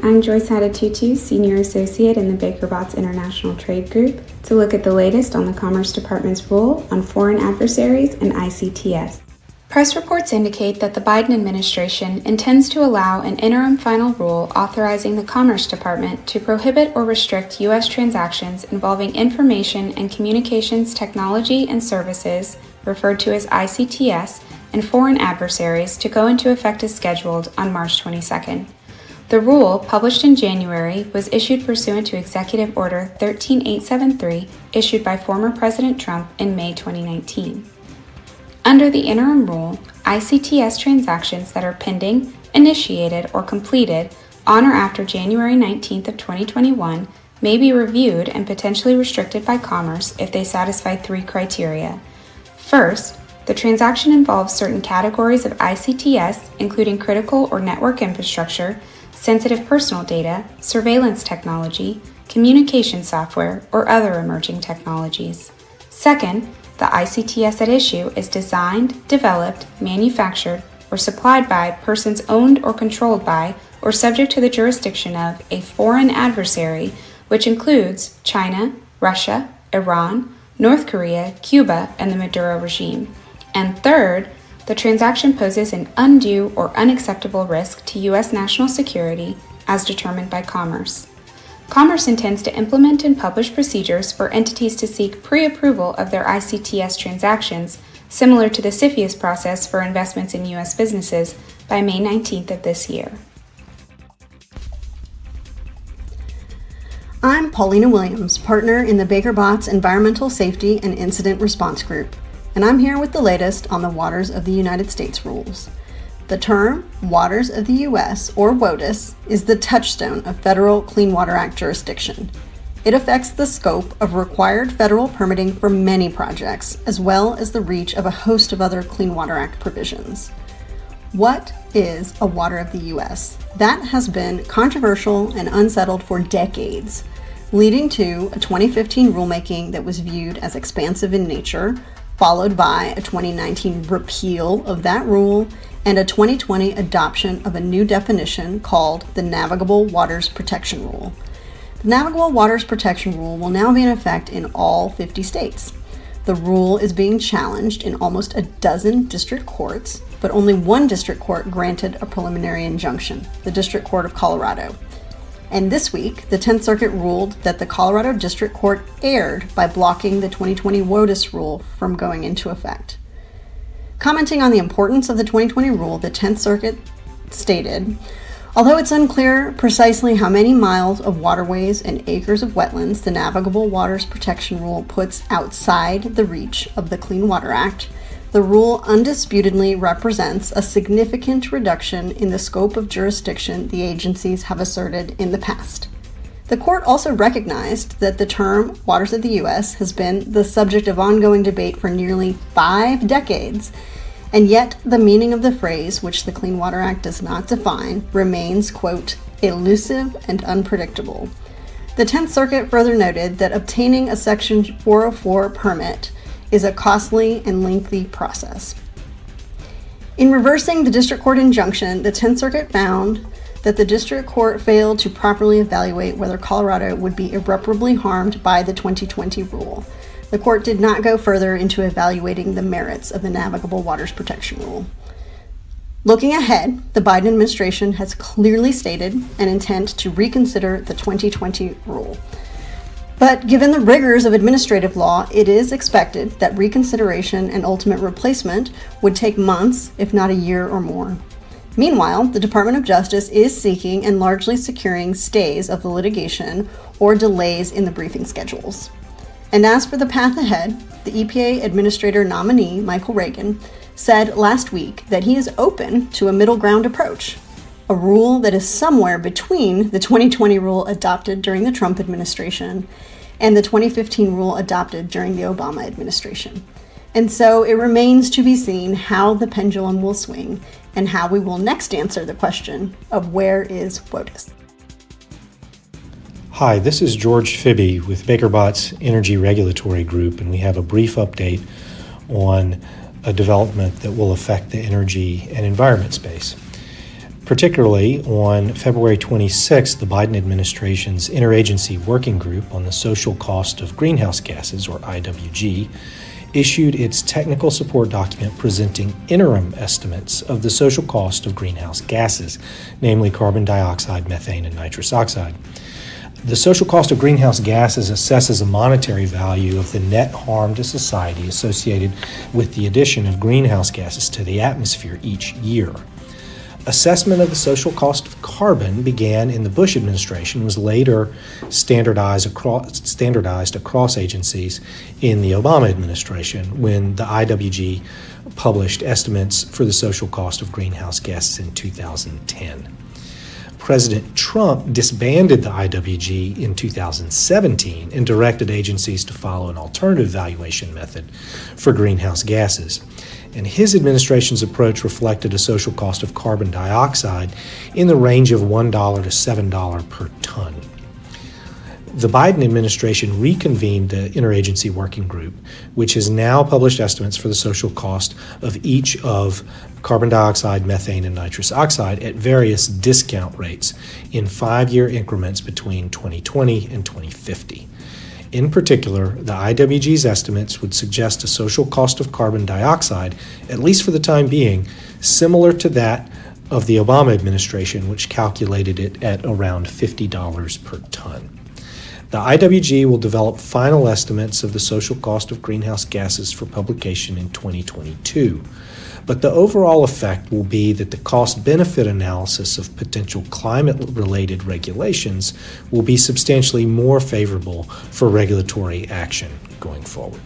I'm Joyce Adetutu, Senior Associate in the Baker Botts International Trade Group, to look at the latest on the Commerce Department's rule on foreign adversaries and ICTs. Press reports indicate that the Biden administration intends to allow an interim final rule authorizing the Commerce Department to prohibit or restrict U.S. transactions involving information and communications technology and services, referred to as ICTs, and foreign adversaries to go into effect as scheduled on March 22nd. The rule, published in January, was issued pursuant to Executive Order 13873, issued by former President Trump in May 2019. Under the interim rule, ICTs transactions that are pending, initiated, or completed on or after January 19th of 2021 may be reviewed and potentially restricted by Commerce if they satisfy three criteria. First, the transaction involves certain categories of ICTs, including critical or network infrastructure, sensitive personal data, surveillance technology, communication software, or other emerging technologies. Second, the ICTs at issue is designed, developed, manufactured, or supplied by persons owned or controlled by or subject to the jurisdiction of a foreign adversary, which includes China, Russia, Iran, North Korea, Cuba, and the Maduro regime. And third, the transaction poses an undue or unacceptable risk to U.S. national security as determined by Commerce. Commerce intends to implement and publish procedures for entities to seek pre-approval of their ICTs transactions, similar to the CFIUS process for investments in U.S. businesses, by May 19th of this year. I'm Paulina Williams, partner in the Baker Botts Environmental Safety and Incident Response Group, and I'm here with the latest on the Waters of the United States rules. The term Waters of the U.S., or WOTUS, is the touchstone of federal Clean Water Act jurisdiction. It affects the scope of required federal permitting for many projects, as well as the reach of a host of other Clean Water Act provisions. What is a water of the U.S.? That has been controversial and unsettled for decades, leading to a 2015 rulemaking that was viewed as expansive in nature, followed by a 2019 repeal of that rule and a 2020 adoption of a new definition called the Navigable Waters Protection Rule. The Navigable Waters Protection Rule will now be in effect in all 50 states. The rule is being challenged in almost a dozen district courts, but only one district court granted a preliminary injunction, the District Court of Colorado. And this week, the 10th Circuit ruled that the Colorado District Court erred by blocking the 2020 WOTUS rule from going into effect. Commenting on the importance of the 2020 rule, the 10th Circuit stated, although it's unclear precisely how many miles of waterways and acres of wetlands the Navigable Waters Protection Rule puts outside the reach of the Clean Water Act, the rule undisputedly represents a significant reduction in the scope of jurisdiction the agencies have asserted in the past. The court also recognized that the term Waters of the U.S. has been the subject of ongoing debate for nearly 5 decades, and yet the meaning of the phrase, which the Clean Water Act does not define, remains, quote, elusive and unpredictable. The 10th Circuit further noted that obtaining a Section 404 permit is a costly and lengthy process. In reversing the district court injunction, the 10th Circuit found that the district court failed to properly evaluate whether Colorado would be irreparably harmed by the 2020 rule. The court did not go further into evaluating the merits of the Navigable Waters Protection Rule. Looking ahead, the Biden administration has clearly stated an intent to reconsider the 2020 rule. But given the rigors of administrative law, it is expected that reconsideration and ultimate replacement would take months, if not a year or more. Meanwhile, the Department of Justice is seeking and largely securing stays of the litigation or delays in the briefing schedules. And as for the path ahead, the EPA Administrator nominee, Michael Regan, said last week that he is open to a middle ground approach, a rule that is somewhere between the 2020 rule adopted during the Trump administration and the 2015 rule adopted during the Obama administration. And so it remains to be seen how the pendulum will swing and how we will next answer the question of where is WOTUS. Hi, this is George Fibbe with Baker Botts Energy Regulatory Group, and we have a brief update on a development that will affect the energy and environment space. Particularly, on February 26th, the Biden administration's Interagency Working Group on the Social Cost of Greenhouse Gases, or IWG, issued its technical support document presenting interim estimates of the social cost of greenhouse gases, namely carbon dioxide, methane, and nitrous oxide. The social cost of greenhouse gases assesses a monetary value of the net harm to society associated with the addition of greenhouse gases to the atmosphere each year. Assessment of the social cost of carbon began in the Bush administration, was later standardized across agencies in the Obama administration when the IWG published estimates for the social cost of greenhouse gases in 2010. President Trump disbanded the IWG in 2017 and directed agencies to follow an alternative valuation method for greenhouse gases. And his administration's approach reflected a social cost of carbon dioxide in the range of $1 to $7 per ton. The Biden administration reconvened the Interagency Working Group, which has now published estimates for the social cost of each of carbon dioxide, methane, and nitrous oxide at various discount rates in 5-year increments between 2020 and 2050. In particular, the IWG's estimates would suggest a social cost of carbon dioxide, at least for the time being, similar to that of the Obama administration, which calculated it at around $50 per ton. The IWG will develop final estimates of the social cost of greenhouse gases for publication in 2022. But the overall effect will be that the cost-benefit analysis of potential climate-related regulations will be substantially more favorable for regulatory action going forward.